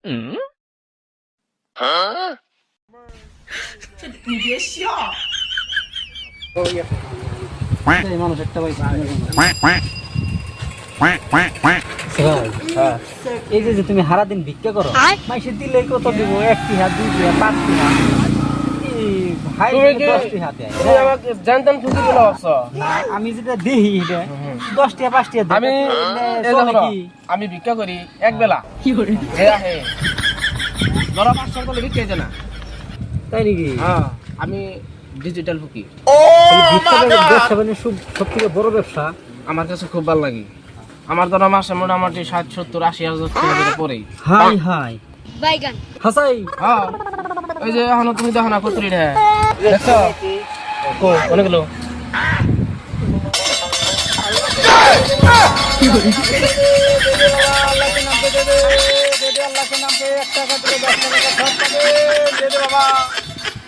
你别笑。এই মানুষ একটা ভাই এই যে তুমি সারাদিন ভিক্ষা করো মাইসে দিলে কত দিব 1 টিহা 2 টিহা 5 টিহা ভাই 10 টিহা দেয় তুমি আমাকে জানতাম তুমি বলা আছো না আমি যেটা দেখি এটা 10 টিহা 5 টিহা দেয় আমি চলে কি আমি ভিক্ষা করি এক বেলা কি করে? হে আহে ধরো 500 টাকা ভিক্ষা দেয় না তাই নাকি হ্যাঁ আমি ডিজিটাল ফকির ব্যবসা মানে সবথেকে বড় ব্যবসা আমার কাছে খুব ভালো লাগে আমার ধরো মাসে মোটামুটি 60-70-80 হাজার টাকা পড়ে হাই হাই বাইগান। হাসাই হ্যাঁ ওই যে এখনো তুমি দেখো না কত রেট দেখছো কো অনেকগুলো আল্লাহকে নাম দে 1 টাকা দিলে 10 টাকা সব পাবে দে বাবা